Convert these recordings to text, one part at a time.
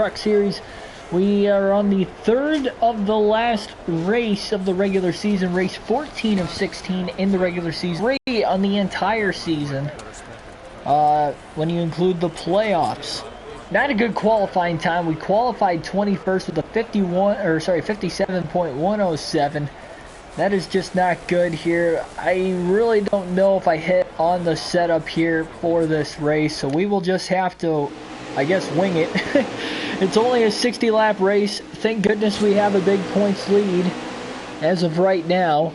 Truck Series. We are on the third of the last race of the regular season, race 14 of 16 in the regular season. 3 on the entire season, when you include the playoffs. Not a good qualifying time. We qualified 21st with a 57.107. That is just not good here. I really don't know if I hit on the setup here for this race, so we will just have to, I guess, wing it. It's only a 60-lap race. Thank goodness we have a big points lead as of right now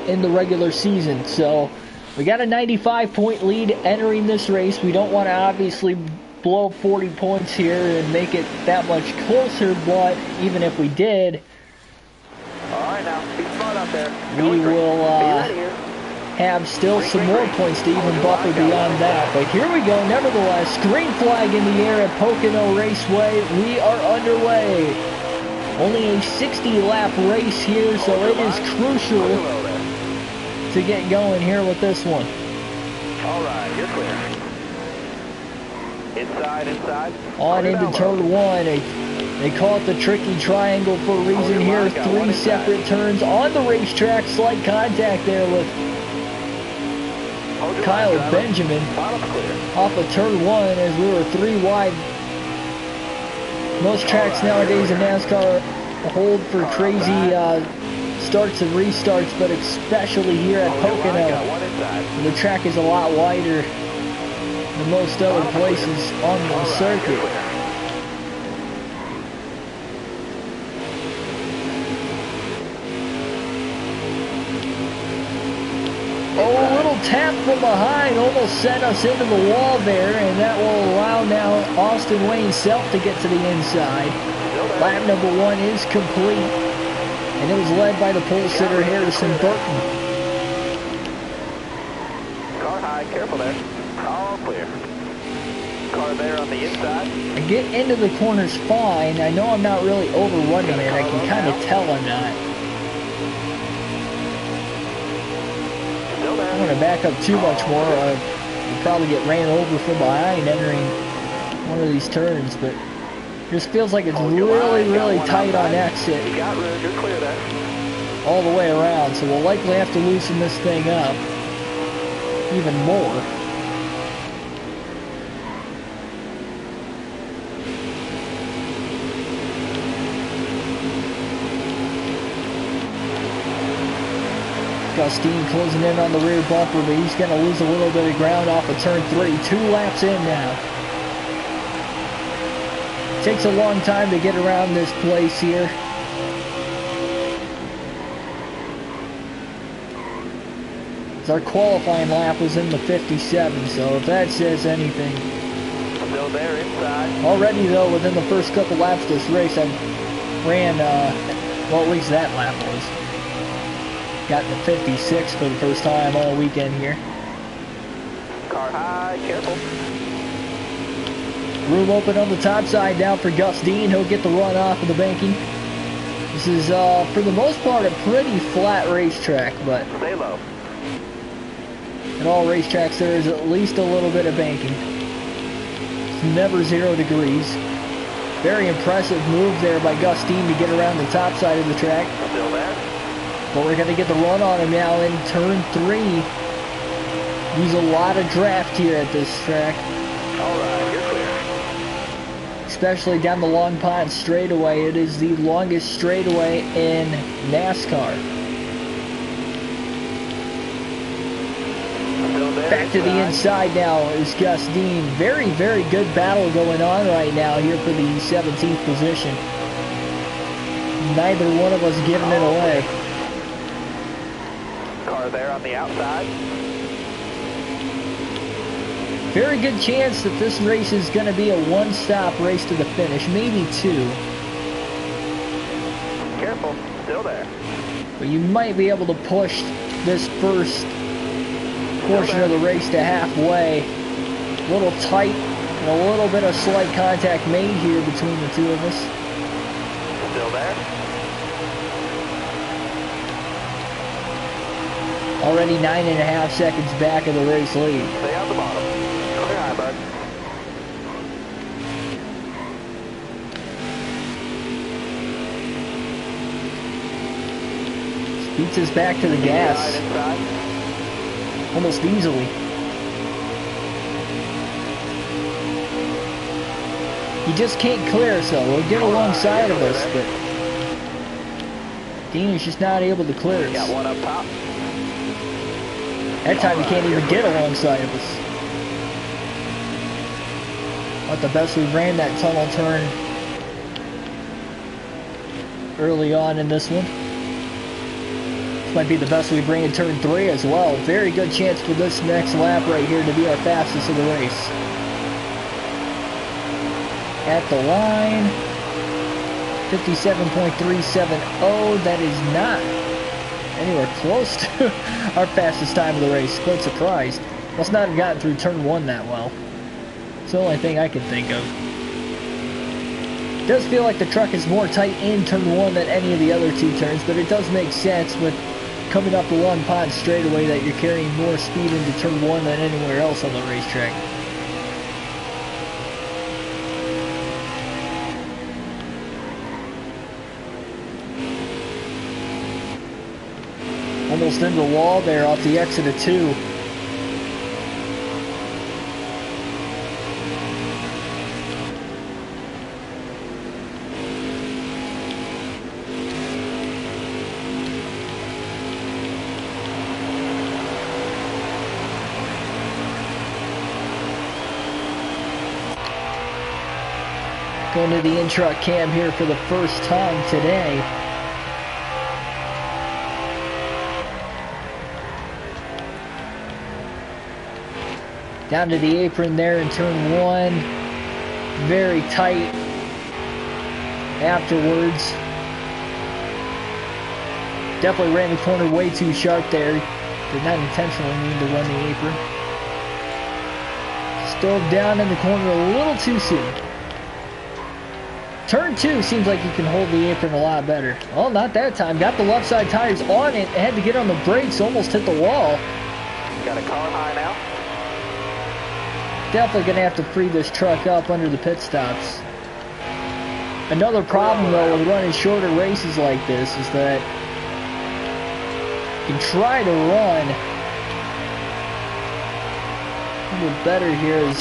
in the regular season. So we got a 95-point lead entering this race. We don't want to obviously blow 40 points here and make it that much closer, but even if we did, alright, now be smart out there. We will have still some more points to even buffer beyond that. But here we go, nevertheless. Green flag in the air at Pocono Raceway. We are underway. Only a 60-lap race here, so it is crucial to get going here with this one. Alright, you're clear. Inside. On into turn 1. They call it the tricky triangle for a reason here. 3 separate turns on the racetrack. Slight contact there with Kyle Benjamin off of turn 1 as we were 3 wide. Most tracks nowadays in NASCAR hold for crazy starts and restarts, but especially here at Pocono, the track is a lot wider than most other places on the circuit. Oh, a little tap from behind almost sent us into the wall there, and that will allow now Austin Wayne Self to get to the inside. Lap number 1 is complete, and it was led by the pole sitter Harrison Burton. Car high, careful there. All clear. Car there on the inside. I get into the corners fine. I know I'm not really overrunning it. I can kind of tell I'm not. I don't want to back up too much more. I'll probably get ran over from behind entering one of these turns, but it just feels like it's really tight on exit all the way around, so we'll likely have to loosen this thing up even more. Gustine closing in on the rear bumper, but he's going to lose a little bit of ground off of turn 3. 2 laps in now. Takes a long time to get around this place here. Our qualifying lap was in the 57, so if that says anything. Still there inside. Already though, within the first couple laps of this race, I ran, well, at least that lap was. Got the 56 for the first time all weekend here. Car high, careful. Room open on the top side now for Gus Dean. He'll get the run off of the banking. This is, for the most part, a pretty flat racetrack, but stay low. at all racetracks there is at least a little bit of banking. It's never 0 degrees. Very impressive move there by Gus Dean to get around the top side of the track. Still there. But we're going to get the run on him now in turn 3. Use a lot of draft here at this track. Alright, you're clear. Especially down the Long Pond straightaway. It is the longest straightaway in NASCAR. Back to the inside now is Gus Dean. Very good battle going on right now here for the 17th position. Neither one of us giving it away. Car there on the outside. Very good chance that this race is going to be a one-stop race to the finish, maybe 2. Careful, still there. But you might be able to push this first portion of the race to halfway. A little tight and a little bit of slight contact made here between the two of us. Still there. Already 9.5 seconds back of the race lead. Stay on the bottom. Clear high, bud. Beats us back to the gas. Almost easily. He just can't clear us though. He'll get alongside of us, but Dean is just not able to clear us. Got one up top. That time he can't even get alongside of us. But the best we ran that tunnel turn early on in this one. This might be the best we bring in turn 3 as well. Very good chance for this next lap right here to be our fastest of the race. At the line, 57.370. That is not anywhere close to our fastest time of the race. Quite surprised. Must not have gotten through turn 1 that well. It's the only thing I can think of. It does feel like the truck is more tight in turn 1 than any of the other 2 turns, but it does make sense with coming up the Long Pond straightaway that you're carrying more speed into turn 1 than anywhere else on the racetrack. Almost into the wall there off the exit of 2. Going to the in-truck cam here for the first time today. Down to the apron there in turn 1. Very tight afterwards. Definitely ran the corner way too sharp there. Did not intentionally mean to run the apron. Still down in the corner a little too soon. Turn 2 seems like you can hold the apron a lot better. Well, not that time. Got the left side tires on it. Had to get on the brakes. Almost hit the wall. Got a car high now. Definitely going to have to free this truck up under the pit stops. Another problem, though, with running shorter races like this is that you can try to run a little better here is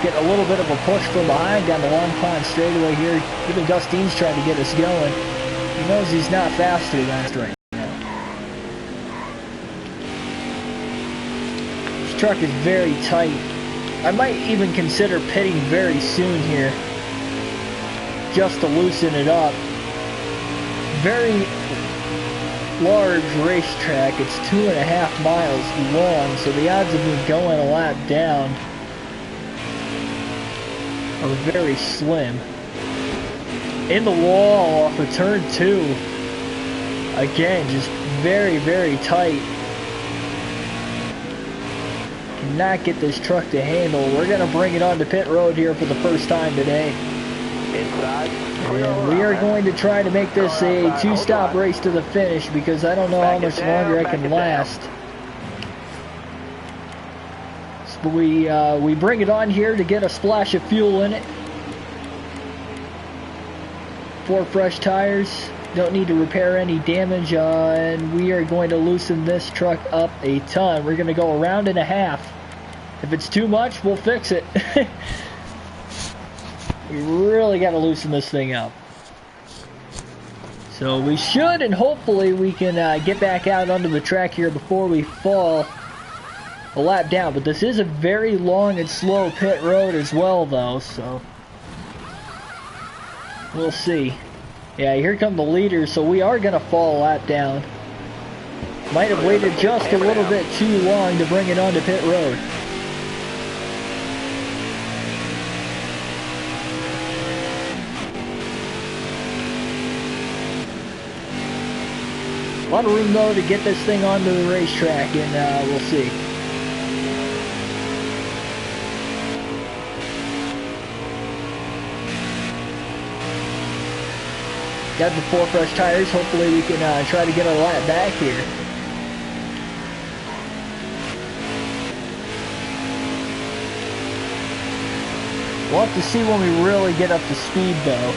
get a little bit of a push from behind down the Long Pond straightaway here. Even Gus Dean's trying to get us going. He knows he's not faster than us right now. This truck is very tight. I might even consider pitting very soon here, just to loosen it up. Very large racetrack. It's 2.5 miles long, so the odds of me going a lap down are very slim. In the wall off of turn 2. Again, just very, very tight. Cannot get this truck to handle. We're going to bring it onto pit road here for the first time today. Inside. And we are going to try to make this a 2-stop race to the finish because I don't know how much longer I can last. So we bring it on here to get a splash of fuel in it. 4 fresh tires. Don't need to repair any damage, and we are going to loosen this truck up a ton. We're going to go 1.5 rounds. If it's too much, we'll fix it. We really got to loosen this thing up. So we should, and hopefully we can get back out onto the track here before we fall a lap down. But this is a very long and slow pit road as well, though, so we'll see. Yeah, here come the leaders, so we are going to fall a lap down. Might have waited just a little bit too long to bring it onto pit road. A lot of room, though, to get this thing onto the racetrack, and we'll see. Got the 4 fresh tires. Hopefully we can try to get a lap back here. We'll have to see when we really get up to speed, though.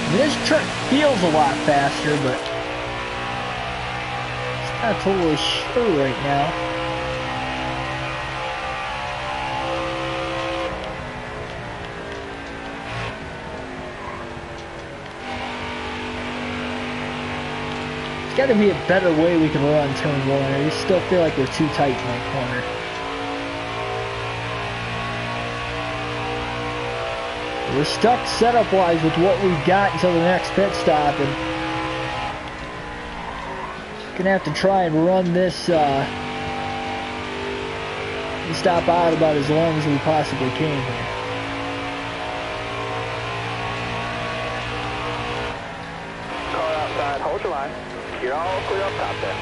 I mean, this truck feels a lot faster, but it's not totally sure right now. There's got to be a better way we can run turn 1. I just still feel like we're too tight in that corner. We're stuck setup-wise with what we've got until the next pit stop, and gonna have to try and run this stop out about as long as we possibly can here. Car outside, hold your line. You're all clear up top there.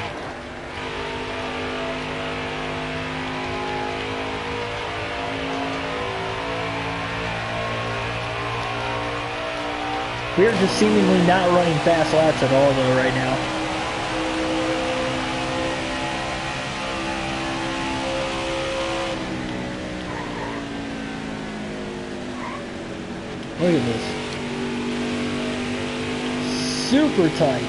We're just seemingly not running fast laps at all though right now. Look at this. Super tight.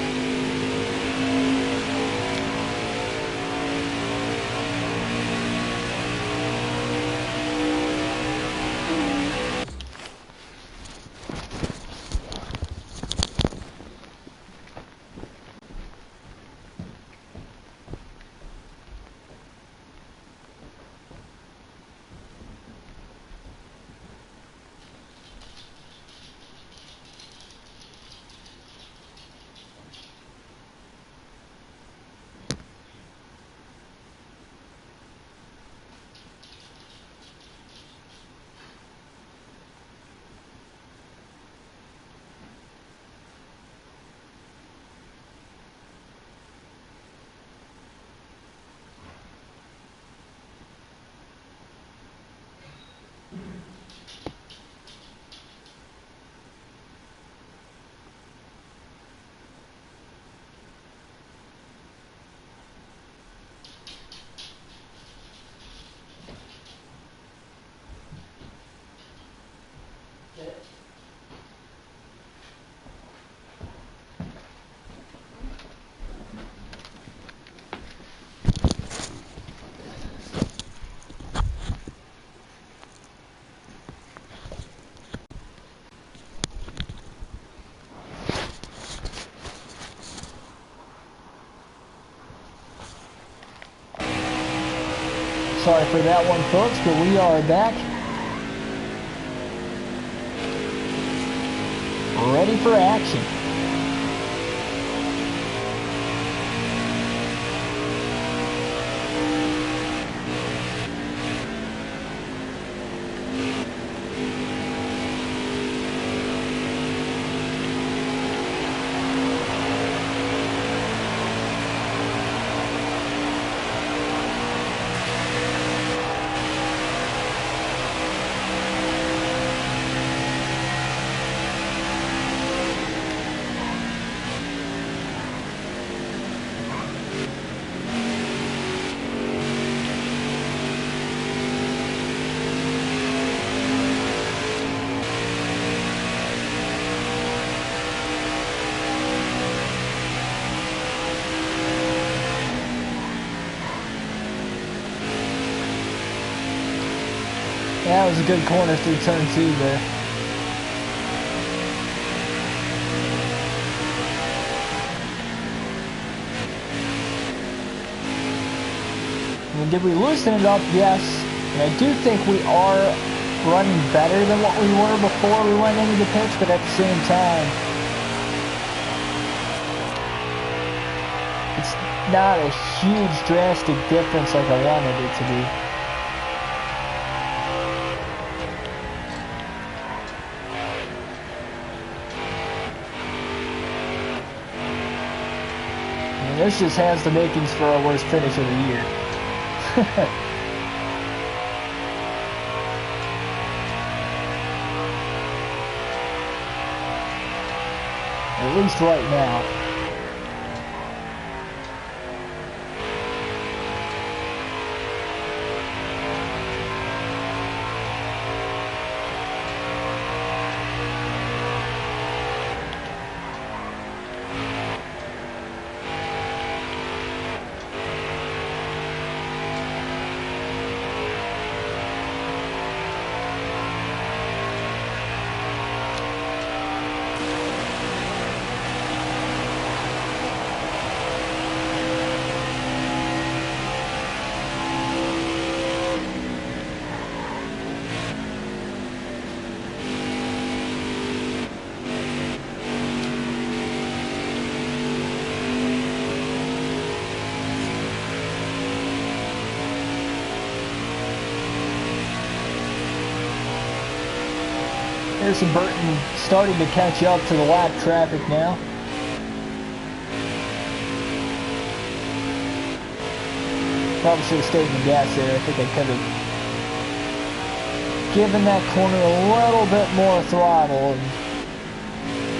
Sorry for that one, folks, but we are back. Ready for action. That was a good corner through turn 2 there. I mean, did we loosen it up? Yes. And I do think we are running better than what we were before we went into the pits, but at the same time, it's not a huge drastic difference like I wanted it to be. This just has the makings for our worst finish of the year. At least right now. Harrison Burton starting to catch up to the lap traffic now. Probably should have stayed in the gas there. I think I could have given that corner a little bit more throttle and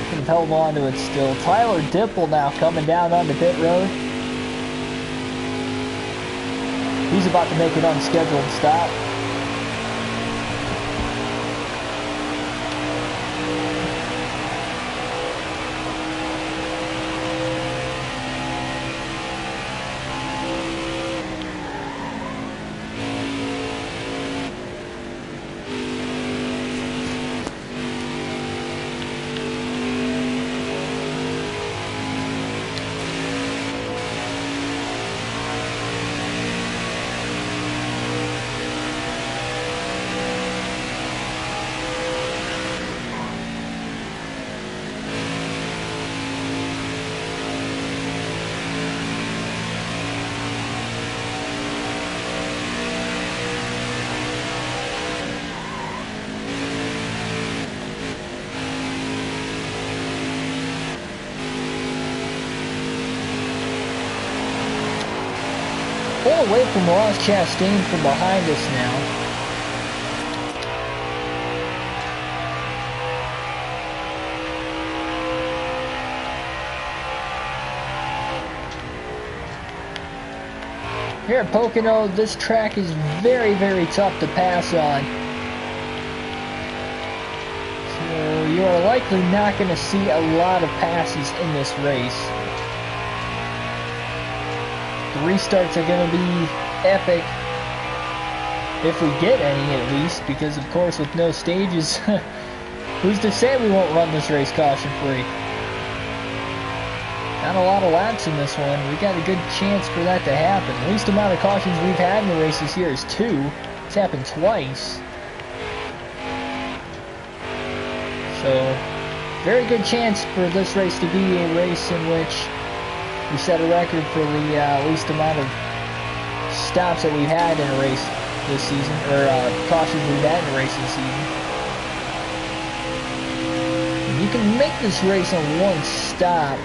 could have held on to it still. Tyler Dipple now coming down onto pit road. He's about to make an unscheduled stop. Pull away from Ross Chastain from behind us now. Here at Pocono, this track is very, very tough to pass on. So you are likely not going to see a lot of passes in this race. The restarts are going to be epic, if we get any at least, because of course with no stages, who's to say we won't run this race caution free? Not a lot of laps in this one. We got a good chance for that to happen. The least amount of cautions we've had in the race this year is 2. It's happened twice. So, very good chance for this race to be a race in which we set a record for the least amount of stops that we've had in a race this season, or cautions we've had in a race this season. And you can make this race on 1 stop.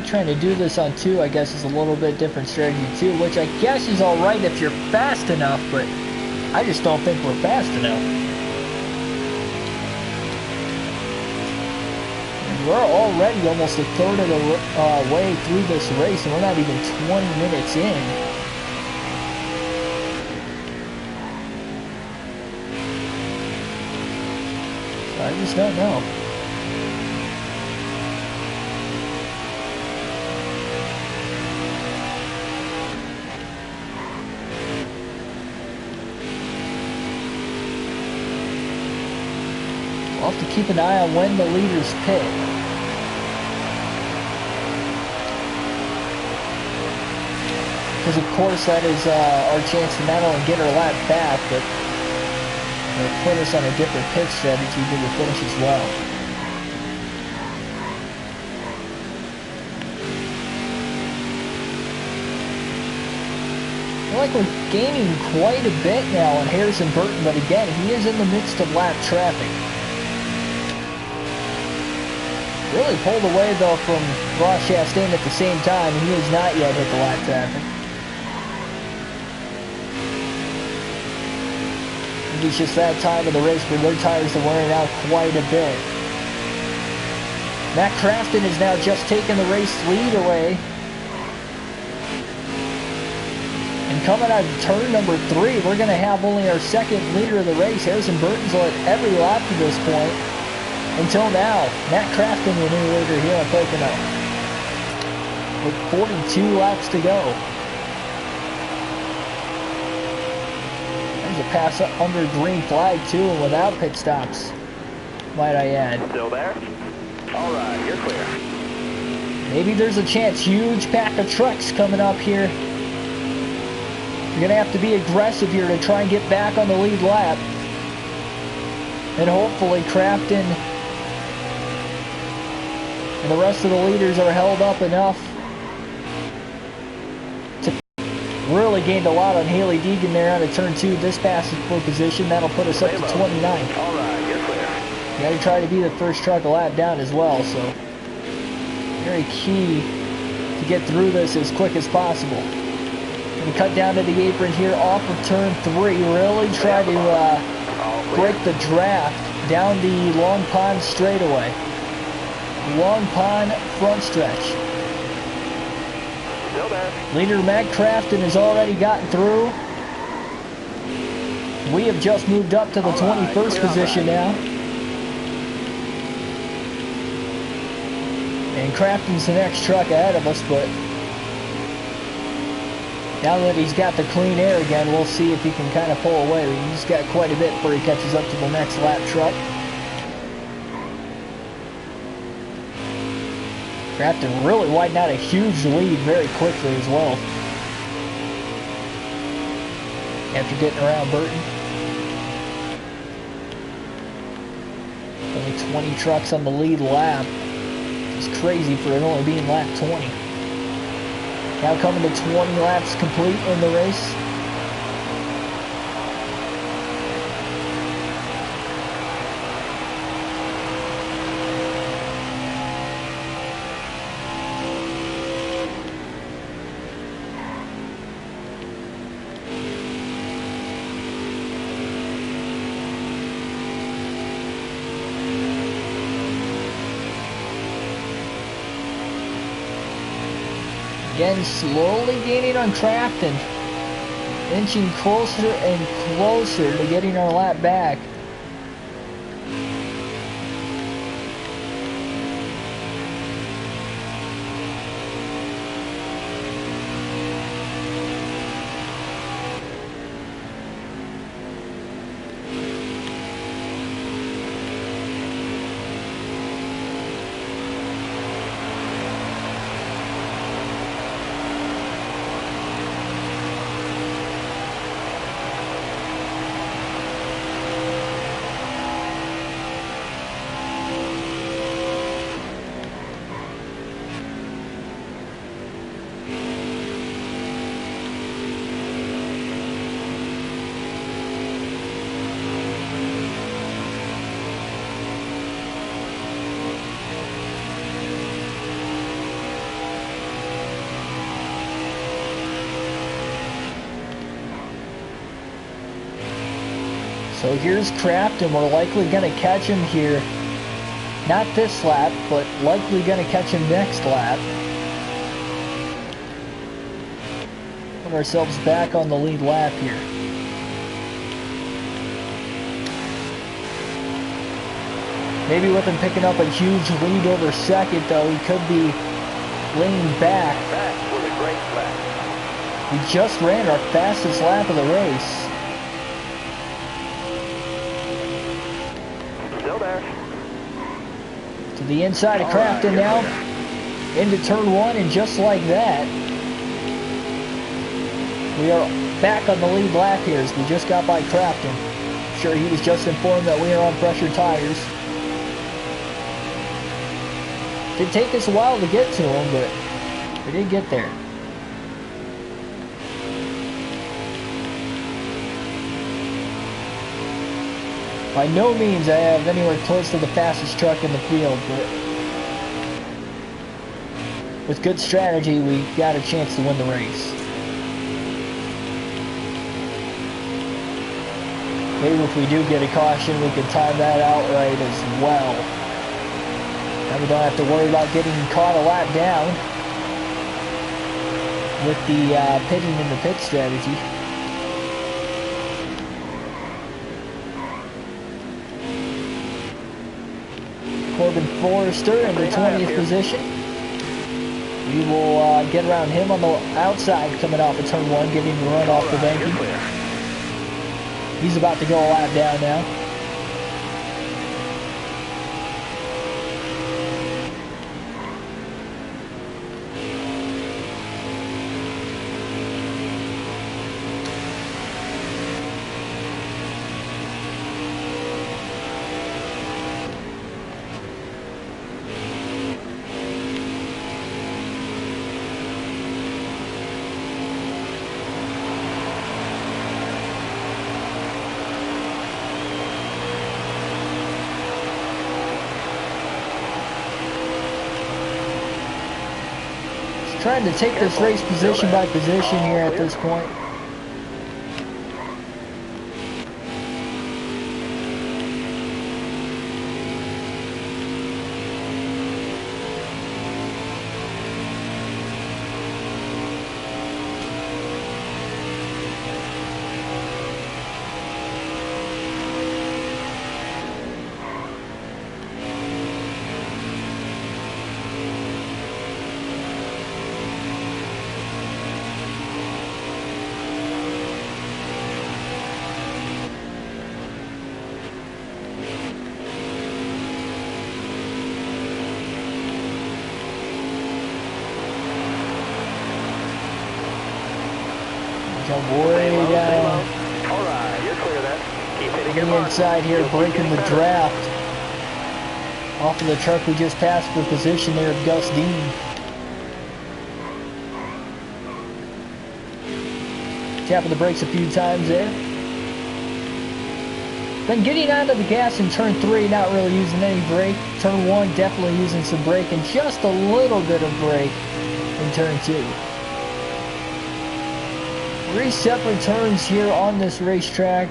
Trying to do this on 2, I guess, is a little bit different strategy too, which I guess is alright if you're fast enough, but I just don't think we're fast enough. We're already almost a third of the way through this race, and we're not even 20 minutes in. So I just don't know. We'll have to keep an eye on when the leaders pit. Because of course that is our chance to not only get our lap back, but put us on a different pit strategy to the finish as well. I feel like we're gaining quite a bit now on Harrison Burton, but again, he is in the midst of lap traffic. Really pulled away though from Ross Chastain at the same time, and he has not yet hit the lap traffic. I think it's just that time of the race where their tires are wearing out quite a bit. Matt Crafton has now just taken the race lead away. And coming out of turn number 3, we're going to have only our second leader of the race. Harrison Burton's led every lap to this point. Until now, Matt Crafton, the new leader here at Pocono, with 42 laps to go. There's a pass under green flag too, and without pit stops, might I add. Still there? All right, you're clear. Maybe there's a chance. Huge pack of trucks coming up here. You're gonna have to be aggressive here to try and get back on the lead lap, and hopefully Crafton and the rest of the leaders are held up enough to really gained a lot on Haley Deegan there out of turn 2. This passes for position. That'll put us up to 29. All right, you're clear. You got to try to be the first truck a lap down as well, so very key to get through this as quick as possible. Gonna cut down to the apron here off of turn 3. Really try to break the draft down the Long Pond straightaway. Long Pond front stretch. Still there. Leader Matt Crafton has already gotten through. We have just moved up to the 21st position now. And Crafton's the next truck ahead of us, but now that he's got the clean air again, we'll see if he can kind of pull away. He's got quite a bit before he catches up to the next lap truck. Crafton really widened out a huge lead very quickly as well. After getting around Burton. Only 20 trucks on the lead lap. It's crazy for it only being lap 20. Now coming to 20 laps complete in the race. Again, slowly gaining on Crafton, inching closer and closer to getting our lap back. So here's Crafton. We're likely going to catch him here. Not this lap, but likely going to catch him next lap. Put ourselves back on the lead lap here. Maybe with him picking up a huge lead over second, though, he could be leaning back. That was a great lap. We just ran our fastest lap of the race. Still there. To the inside of Crafton now. Into turn 1, and just like that, we are back on the lead lap here as we just got by Crafton. I'm sure he was just informed that we are on pressure tires. Did take us a while to get to him, but we did get there. By no means I have anywhere close to the fastest truck in the field, but with good strategy, we got a chance to win the race. Maybe if we do get a caution, we can time that out right as well. Now we don't have to worry about getting caught a lap down with the pitting in the pit strategy. Corbin Forrester in the 20th position. We will get around him on the outside coming off of turn 1, getting the run off the banking. He's about to go a lap down now. trying to take this race position by position here at this point. Jump way down. Alright, you're clear then. Keep hitting your On the mark. inside here, You'll keep breaking getting the better. draft. Off of the truck we just passed for position there of Gus Dean. Tapping the brakes a few times there. Then getting onto the gas in turn 3, not really using any brake. Turn 1, definitely using some brake and just a little bit of brake in turn 2. 3 separate turns here on this racetrack,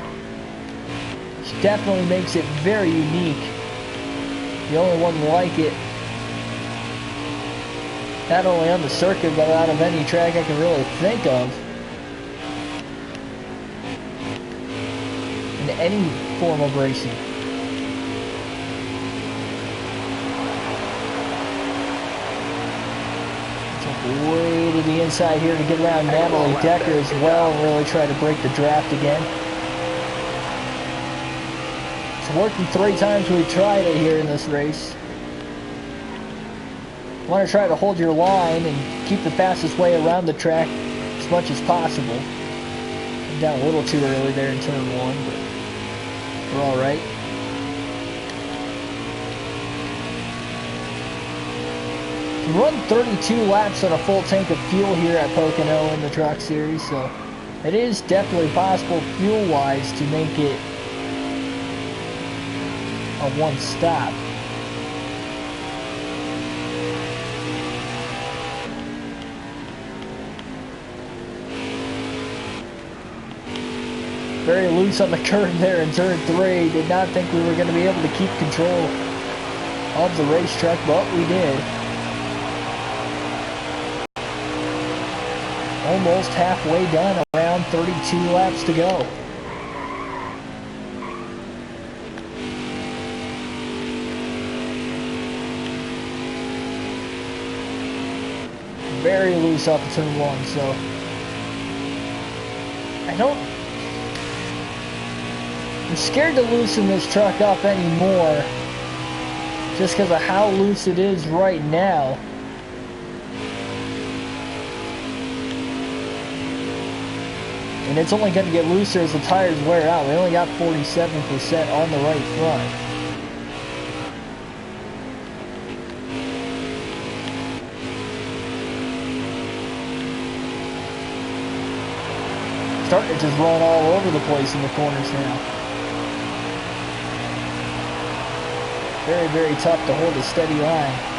which definitely makes it very unique. The only one like it, not only on the circuit, but out of any track I can really think of. In any form of racing. Jump way to the inside here to get around Natalie Decker as well and really try to break the draft again. It's worked 3 times we've tried it here in this race. You want to try to hold your line and keep the fastest way around the track as much as possible. Came down a little too early there in turn 1, but we're alright. You run 32 laps on a full tank of fuel here at Pocono in the Truck Series, so it is definitely possible fuel-wise to make it a one stop. Very loose on the curve there in turn 3. Did not think we were going to be able to keep control of the racetrack, but we did. Almost halfway done, around 32 laps to go. Very loose off of turn 1, so I'm scared to loosen this truck up anymore just because of how loose it is right now. And it's only going to get looser as the tires wear out. We only got 47% on the right front. Starting to just run all over the place in the corners now. Very, very tough to hold a steady line.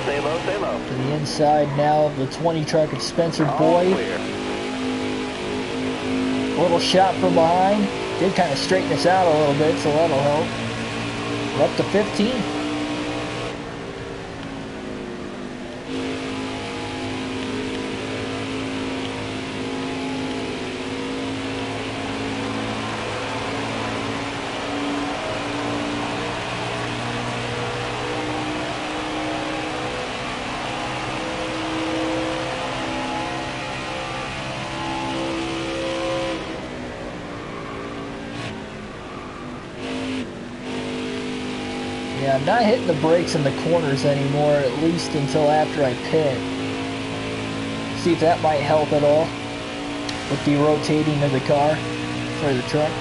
Stay low. To the inside now of the 20 truck of Spencer Boyd. Little shot from behind. Did kind of straighten us out a little bit, so that'll help. We're up to 15. Yeah, I'm not hitting the brakes in the corners anymore, at least until after I pit. See if that might help at all with the rotating of the car. For the truck.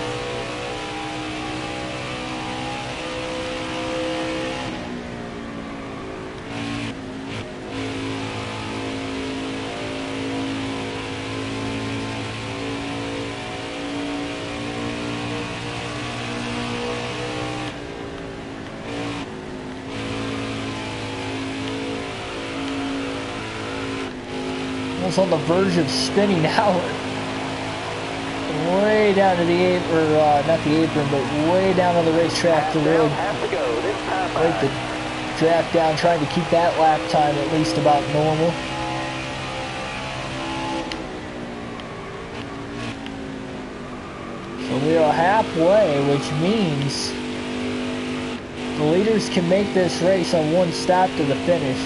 Almost on the verge of spinning out. Way down to the apron, or not the apron, but way down on the racetrack to really break the draft down, trying to keep that lap time at least about normal. So we are halfway, which means the leaders can make this race on one stop to the finish.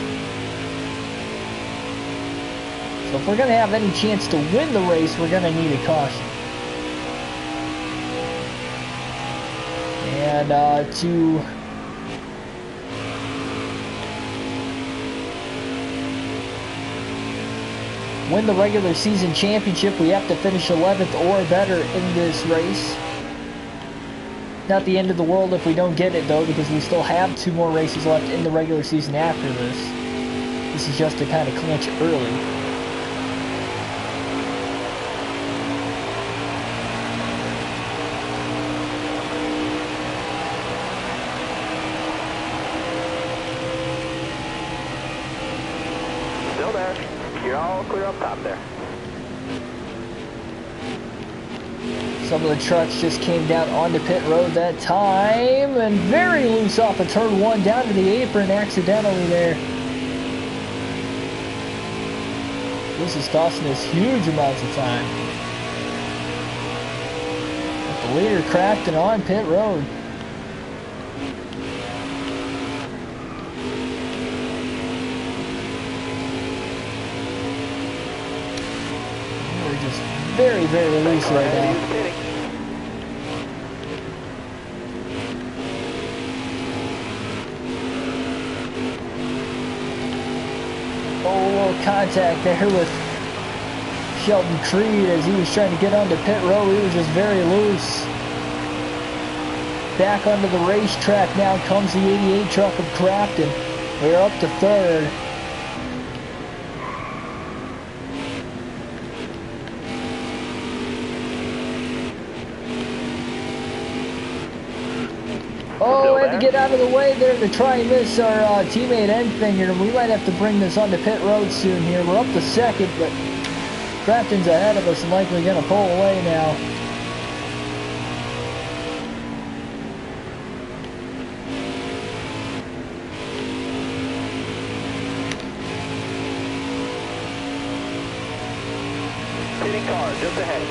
So if we're going to have any chance to win the race, we're going to need a caution. And to win the regular season championship, we have to finish 11th or better in this race. Not the end of the world if we don't get it though, because we still have 2 more races left in the regular season after this. This is just to kind of clinch early. You're all clear up top there. Some of the trucks just came down onto pit road that time, and very loose off of turn 1 down to the apron accidentally there. This is costing us huge amounts of time. But the leader crafting on pit road. Very, very loose right now. Oh, a little contact there with Sheldon Creed as he was trying to get onto pit road. He was just very loose. Back onto the racetrack now comes the 88 truck of Crafton. We're up to 3rd. Oh, had to get out of the way there to try and miss our teammate Enfinger. We might have to bring this onto pit road soon here. We're up to 2nd, but Crafton's ahead of us and likely going to pull away now. Pitting car just ahead.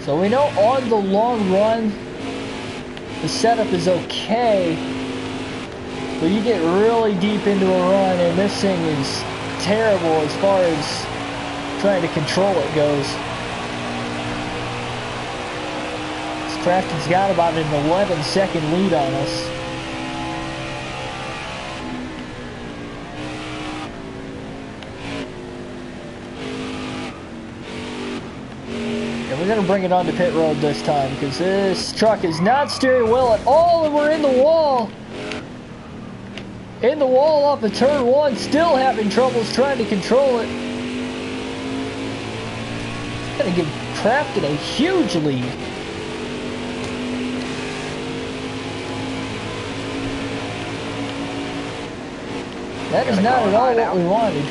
So we know on the long run, the setup is okay, but you get really deep into a run and this thing is terrible as far as trying to control it goes. This Crafton's got about an 11-second lead on us. We're going to bring it onto pit road this time because this truck is not steering well at all, and we're in the wall. In the wall off of turn 1, still having troubles trying to control it. It's going to give Crafton a huge lead. That is not at all what we wanted.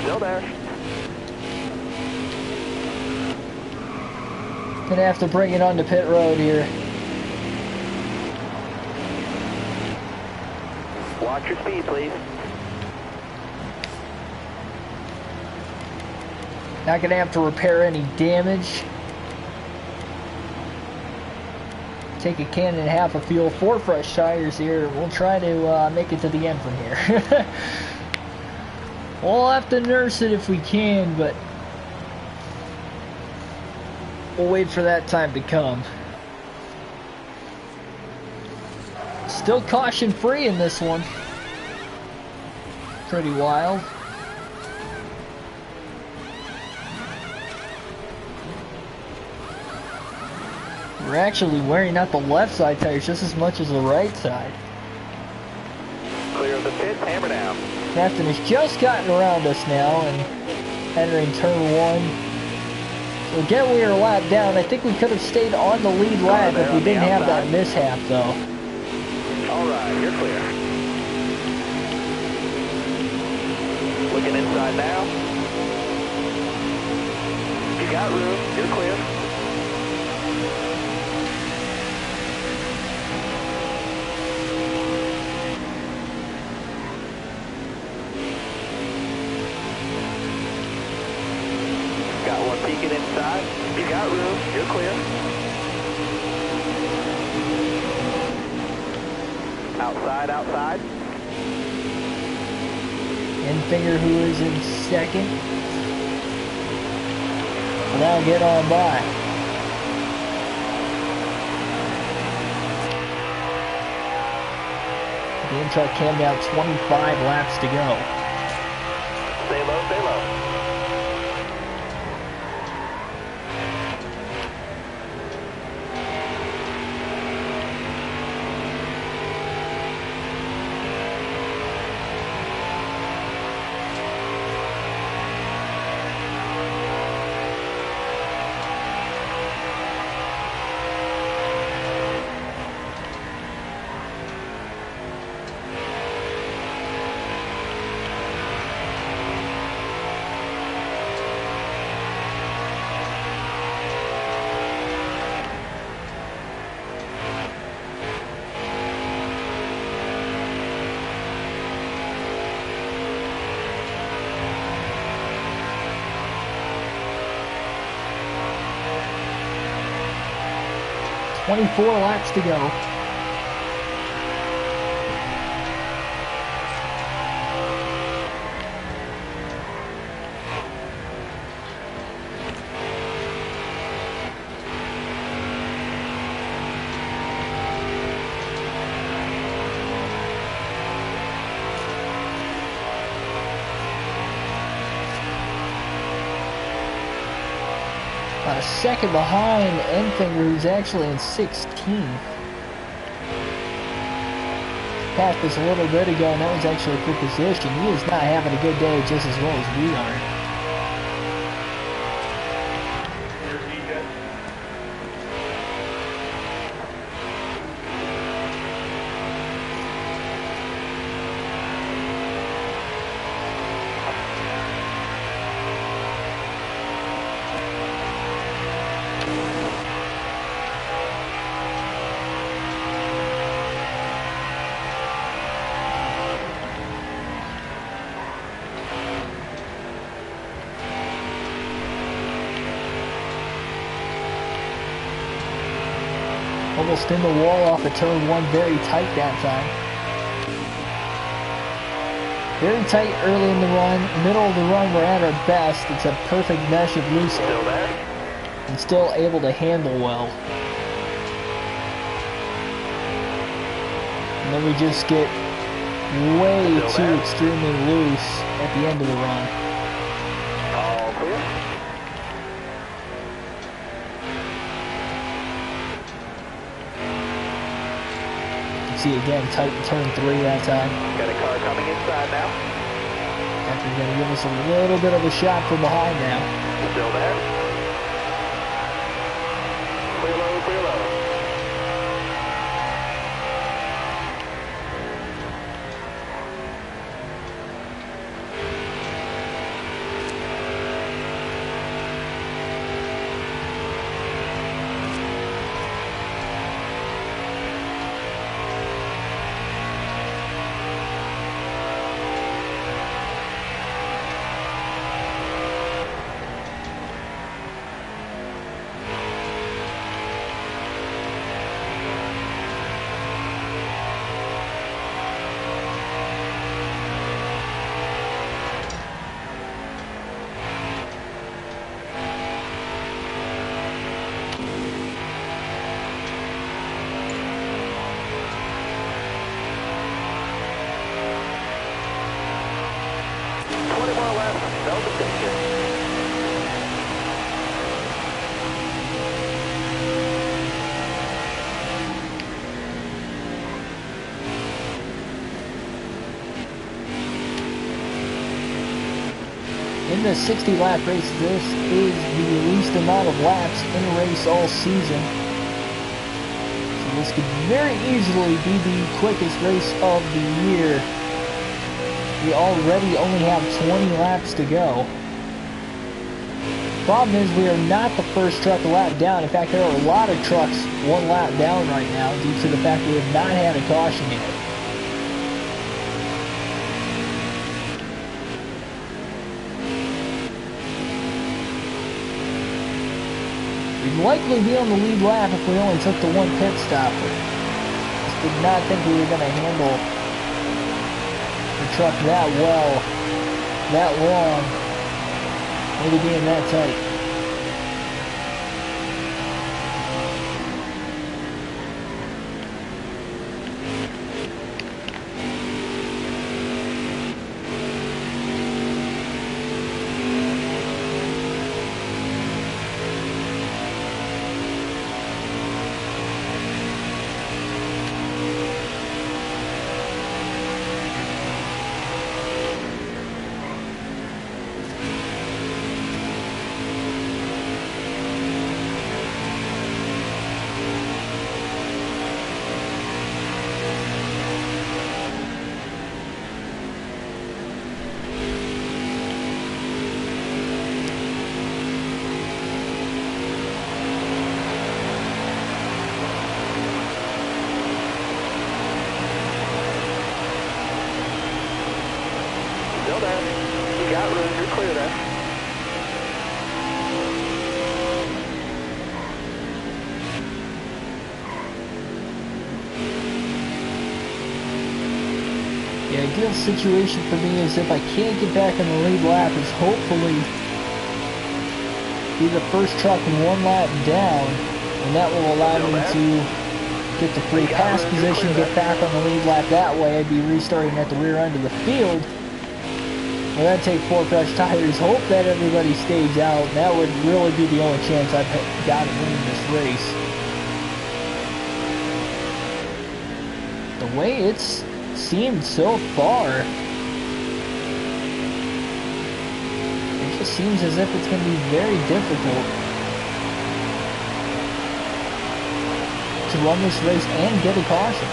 Still there. Gonna have to bring it onto pit road here. Watch your speed, please. Not gonna have to repair any damage. Take a can and a half of fuel, 4 fresh tires here. We'll try to make it to the end from here. We'll have to nurse it if we can, but we'll wait for that time to come. Still caution free in this one. Pretty wild. We're actually wearing out the left side tires just as much as the right side. Clear of the pits, hammer down. Captain has just gotten around us now and entering turn 1. So again, we are a lap down. I think we could have stayed on the lead lap if we didn't have that mishap though. Alright, you're clear. Looking inside now. You got room, you're clear. Got one peeking inside. You got room, you're clear. Outside, outside. Enfinger, who is in second. Now get on by. The in-truck came down 25 laps to go. Stay low, stay low. $24 laps to go. A second behind Enfinger, who's actually in 16th. Passed us a little bit ago, and that was actually a good position. He is not having a good day just as well as we are. Almost in the wall off of turn 1, very tight that time. Very tight early in the run. Middle of the run, we're at our best. It's a perfect mesh of loose Still there? and still able to handle well. And then we just get way too extremely loose at the end of the run. All clear. See again, tight in turn 3 that time. Got a car coming inside now. After going to give us a little bit of a shot from behind now. Still there. Clear low, clear low. development danger. In the 60-lap race, this is the least amount of laps in a race all season. So this could very easily be the quickest race of the year. We already only have 20 laps to go. Problem is, we are not the first truck a lap down. In fact, there are a lot of trucks one lap down right now due to the fact we have not had a caution yet. We'd likely be on the lead lap if we only took the one pit stop. Just did not think we were going to handle the truck that well, that long, maybe being that tight. Still there. You got room, you're clear there. The ideal situation for me is if I can't get back on the lead lap is hopefully be the first truck one lap down, and that will allow me to get the free pass position, get back on the lead lap that way. I'd be restarting at the rear end of the field. Well, then take 4 fresh tires, hope that everybody stays out. That would really be the only chance I've got of winning this race. The way it's seemed so far, it just seems as if it's going to be very difficult to run this race and get a caution.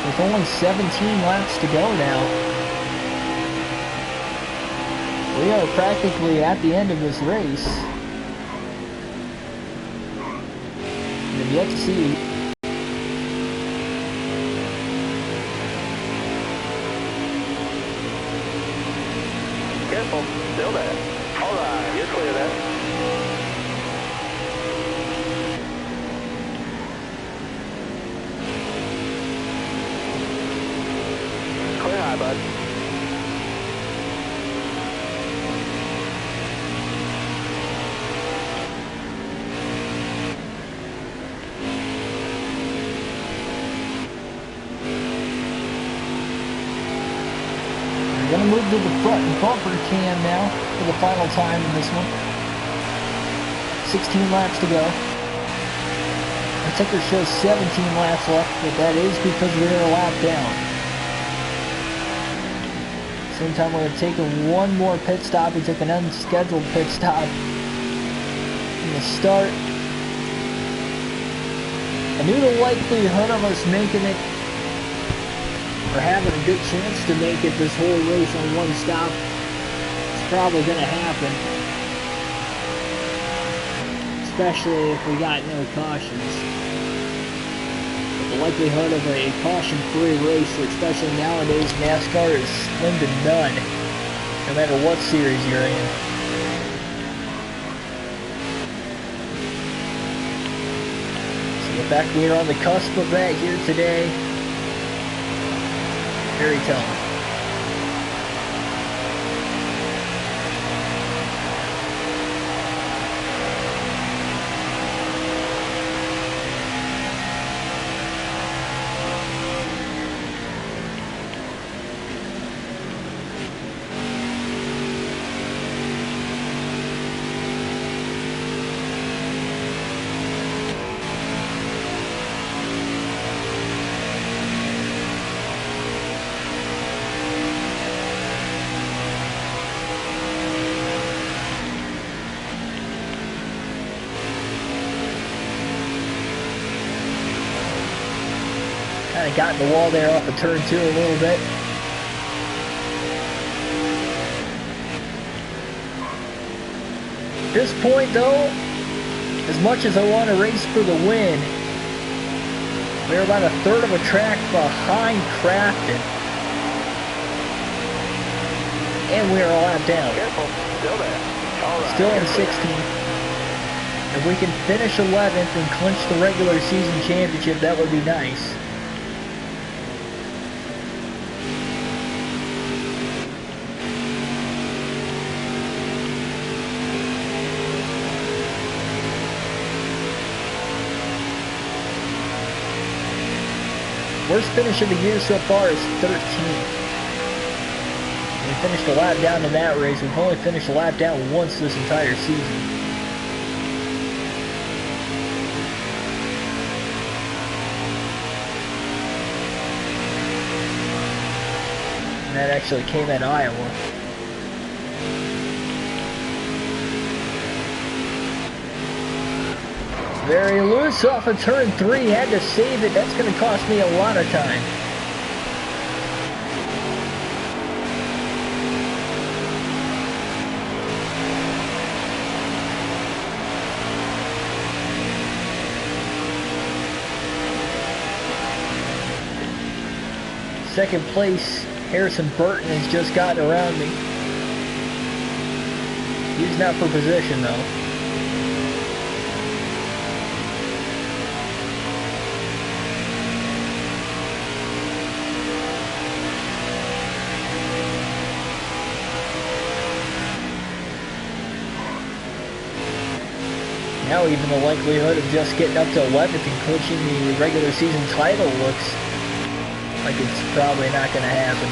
With only 17 laps to go now, we are practically at the end of this race. We have yet to see Careful, still there. Alright, you're clear there. Clear high, bud. Gonna move to the front bumper cam now for the final time in this one. 16 laps to go. Our ticker shows 17 laps left, but that is because we're a lap down. Same time, we have taken one more pit stop. We took an unscheduled pit stop in the start. I knew the likelihood of us making it, or having a good chance to make it this whole race on one stop, it's probably going to happen. Especially if we got no cautions. But the likelihood of a caution-free race, especially nowadays, NASCAR is slim to none, no matter what series you're in. So the fact we are on the cusp of that here today, very telling. kind of got in the wall there off of turn 2 a little bit. At this point though, as much as I want to race for the win, we're about a third of a track behind Crafton. And we are a lap down. Careful, still there. All right. Still in 16th. If we can finish 11th and clinch the regular season championship, that would be nice. Worst finish of the year so far is 13th. We finished a lap down in that race. We've only finished a lap down once this entire season. And that actually came at Iowa. Very loose off of turn 3, had to save it. That's going to cost me a lot of time. Second place, Harrison Burton has just gotten around me. He's not for position though. Now even the likelihood of just getting up to 11th and clinching the regular season title looks like it's probably not going to happen.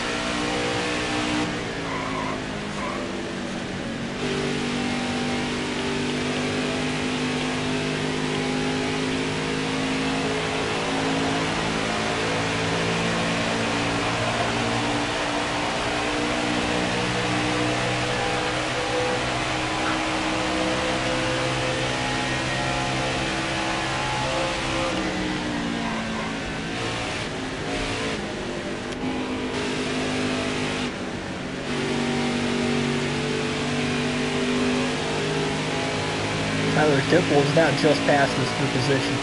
Dipple is now just past us for position.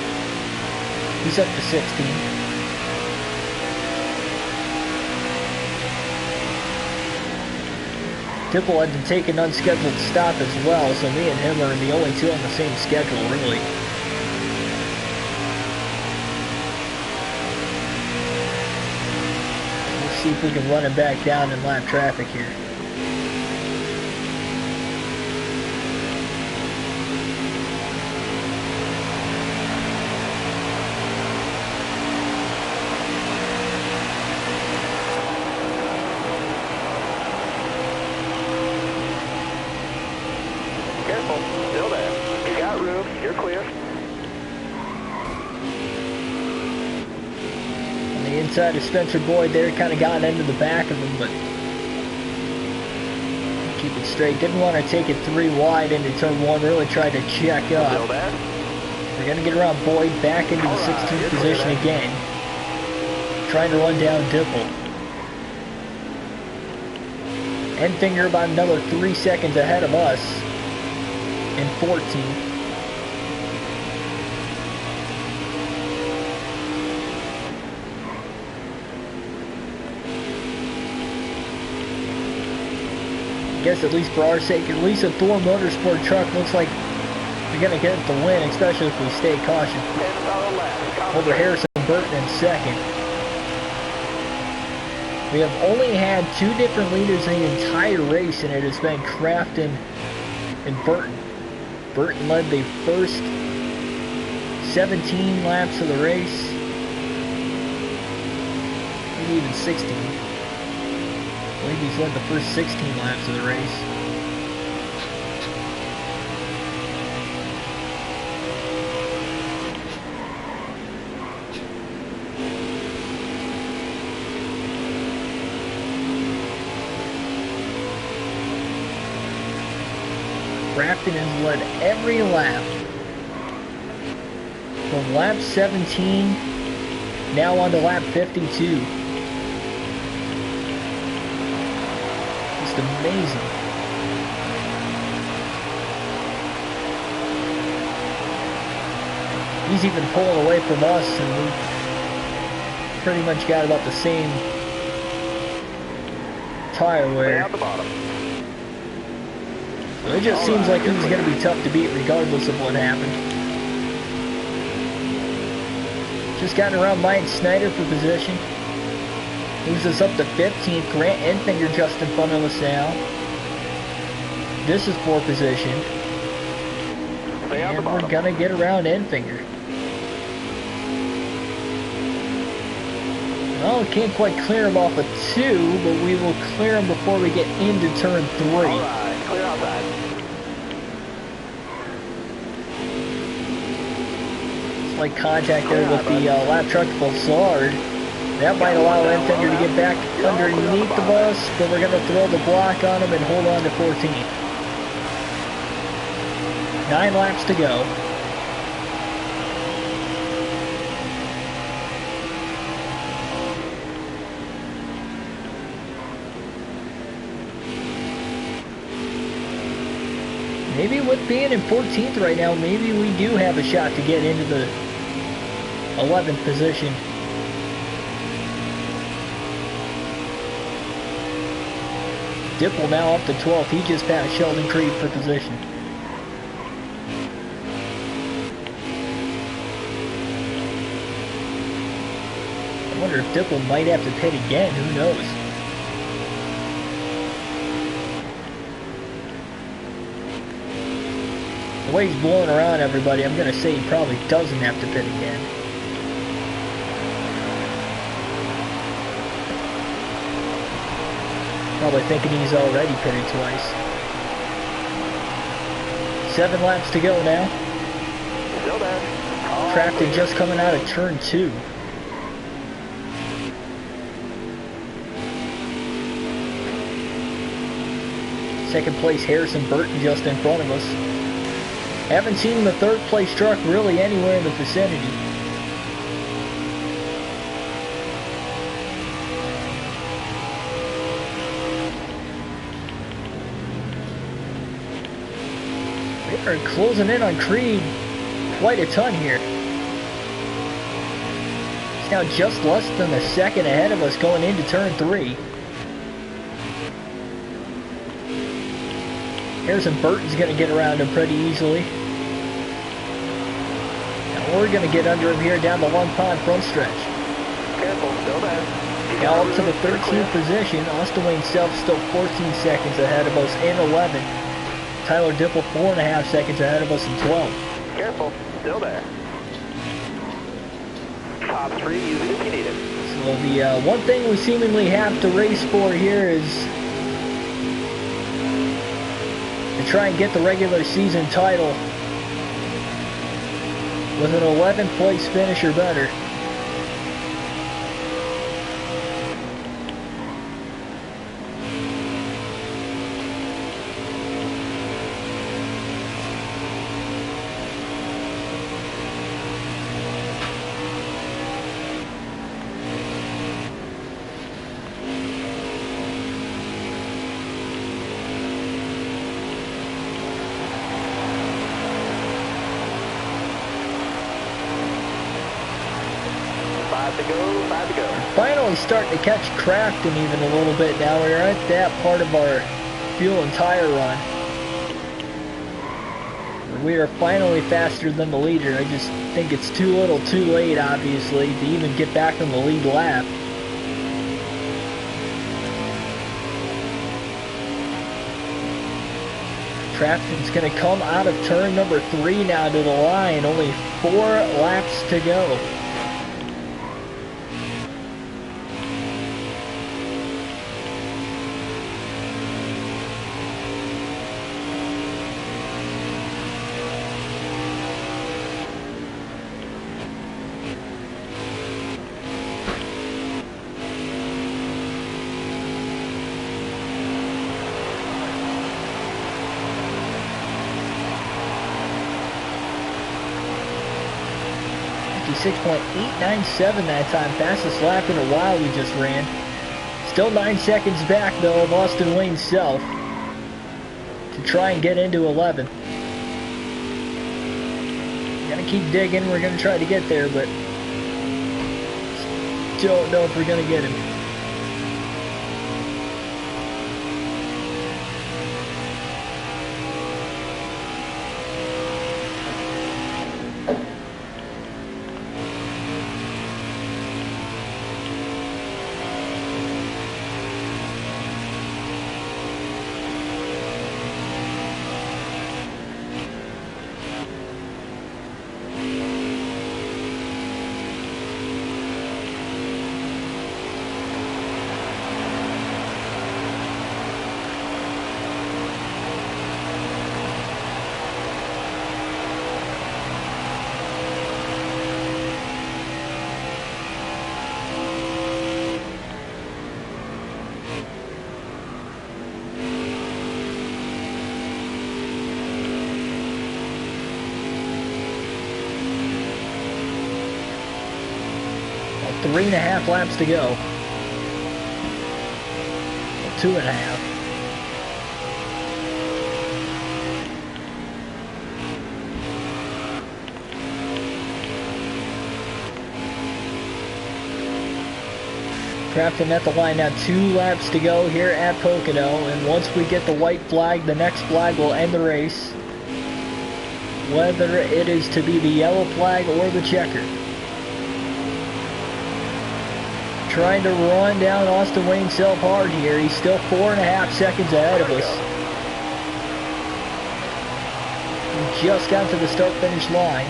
He's up to 16. Dipple had to take an unscheduled stop as well, so me and him are the only two on the same schedule, really. We'll see if we can run him back down in lap traffic here. Inside of Spencer Boyd there, kind of got into the back of him, but keep it straight. Didn't want to take it 3 wide into turn 1, really tried to check up. We're going to get around Boyd back into the 16th position again. Trying to run down Dipple. Enfinger about another 3 seconds ahead of us in 14th. I guess at least for our sake, at least a Thor Motorsport truck looks like we're going to get the win, especially if we stay cautious. Over Harrison Burton in second. We have only had 2 different leaders in the entire race, and it has been Crafton and Burton. Burton led the first 17 laps of the race, maybe even 16. I believe he's led the first 16 laps of the race. Crafton has led every lap from lap 17 Now on to lap 52. Just amazing. He's even pulling away from us, and we pretty much got about the same tire wear. So it just seems like he's going to be tough to beat regardless of what happened. Just got around Mike Snyder for position. Moves us up to 15th. Grant Enfinger just in front of us now. This is for position. And we're going to get around Enfinger. Well, we can't quite clear him off of 2, but we will clear him before we get into turn 3. Alright, clear outside. It's like contact there with the lap truck Bolsard. That might allow Enfinger to get back underneath of us, but we're going to throw the block on him and hold on to 14th. 9 laps to go. Maybe with being in 14th right now, maybe we do have a shot to get into the 11th position. Dipple now up to 12th. He just passed Sheldon Creed for position. I wonder if Dipple might have to pit again. Who knows? The way he's blowing around everybody, I'm going to say he probably doesn't have to pit again. Probably thinking he's already pitted twice. 7 laps to go now. Still there. Crafton just coming out of turn 2. Second place Harrison Burton just in front of us. Haven't seen the third place truck really anywhere in the vicinity. They are closing in on Creed quite a ton here. He's now just less than a second ahead of us going into turn 3. Harrison Burton's going to get around him pretty easily. And we're going to get under him here down the Long Pond front stretch. Careful, still there. Now up to the 13th position. Austin Wayne Self still 14 seconds ahead of us in 11. Tyler Dipple 4.5 seconds ahead of us in 12. Careful, still there. Top 3, use it if you need it. So the one thing we seemingly have to race for here is to try and get the regular season title with an 11th place finish or better. Finally starting to catch Crafton even a little bit now. We're at that part of our fuel and tire run. We are finally faster than the leader. I just think it's too little too late, obviously, to even get back on the lead lap. Crafton's going to come out of turn number 3 now to the line. Only 4 laps to go. 56.897 that time. Fastest lap in a while we just ran. Still 9 seconds back though of Austin Wayne Self to try and get into 11. Gotta keep digging. We're gonna try to get there, but don't know if we're gonna get him. About 3.5 laps to go. 2.5. Crafton at the line now, 2 laps to go here at Pocono, and once we get the white flag, the next flag will end the race. Whether it is to be the yellow flag or the checker. Trying to run down Austin Wayne Self hard here. He's still 4.5 seconds ahead of us. We just got to the start-finish line.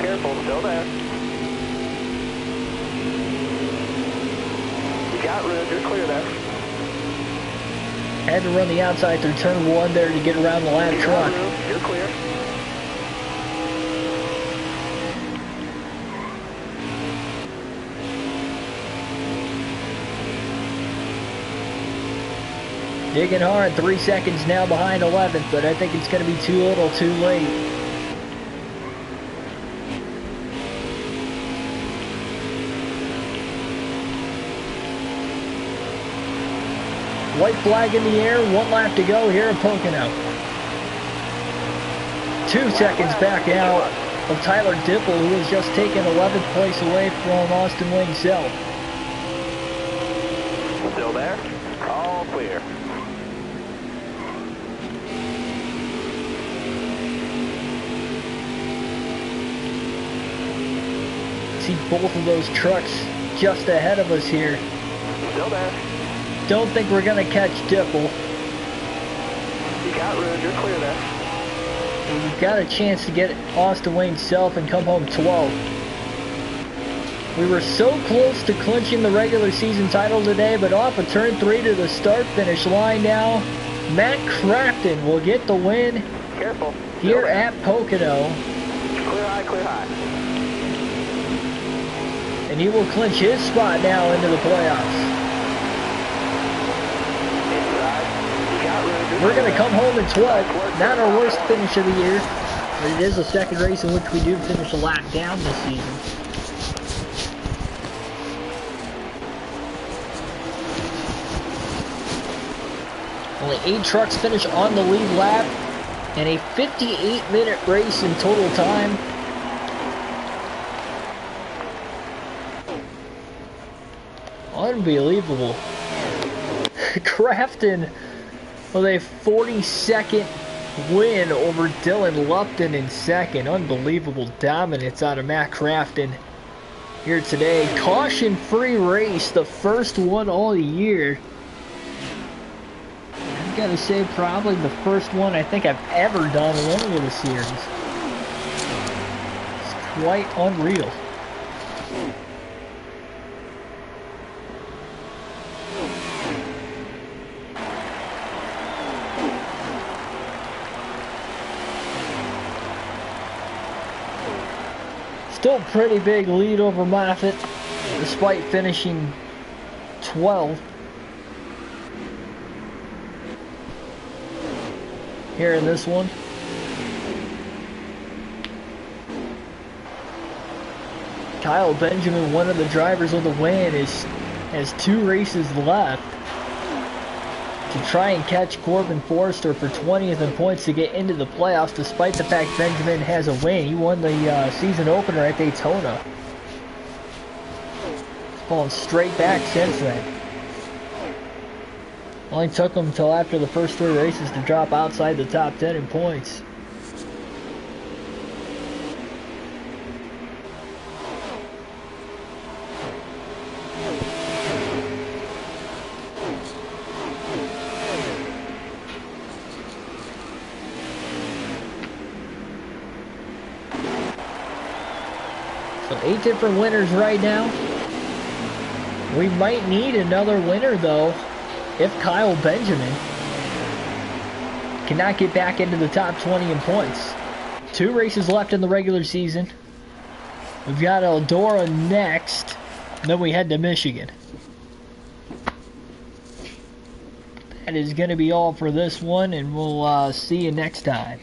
Careful, still there. You got room, you're clear there. Had to run the outside through turn 1 there to get around the lap truck. You're clear. Digging hard, 3 seconds now behind 11th, but I think it's going to be too little, too late. White flag in the air, 1 lap to go here at Pocono. 2 seconds back out of Tyler Dipple, who has just taken 11th place away from Austin Wayne Self. Still there? All clear. See both of those trucks just ahead of us here. Still there. Don't think we're going to catch Dipple. You got room, you're clear there. We've got a chance to get Austin Wayne Self and come home 12th. We were so close to clinching the regular season title today, but off of turn 3 to the start-finish line now, Matt Crafton will get the win. Careful. Here at Pocono. Clear high, clear high. And he will clinch his spot now into the playoffs. We're going to come home in 12th. Not our worst finish of the year, but it is the second race in which we do finish a lap down this season. Only 8 trucks finish on the lead lap, and a 58-minute race in total time. Unbelievable. Crafton with a 42nd win over Dylan Lupton in second. Unbelievable dominance out of Matt Crafton here today. Caution-free race, the first one all year. I've got to say, probably the first one I think I've ever done in any of the series. It's quite unreal. Still pretty big lead over Moffitt, despite finishing 12th. here in this one. Kyle Benjamin, one of the drivers of the win, has 2 races left to try and catch Corbin Forrester for 20th in points to get into the playoffs, despite the fact Benjamin has a win. He won the season opener at Daytona. He's fallen straight back since then. Only took him until after the first 3 races to drop outside the top 10 in points. So 8 different winners right now. We might need another winner though if Kyle Benjamin cannot get back into the top 20 in points. 2 races left in the regular season. We've got Eldora next, and then we head to Michigan. That is going to be all for this one, and we'll see you next time.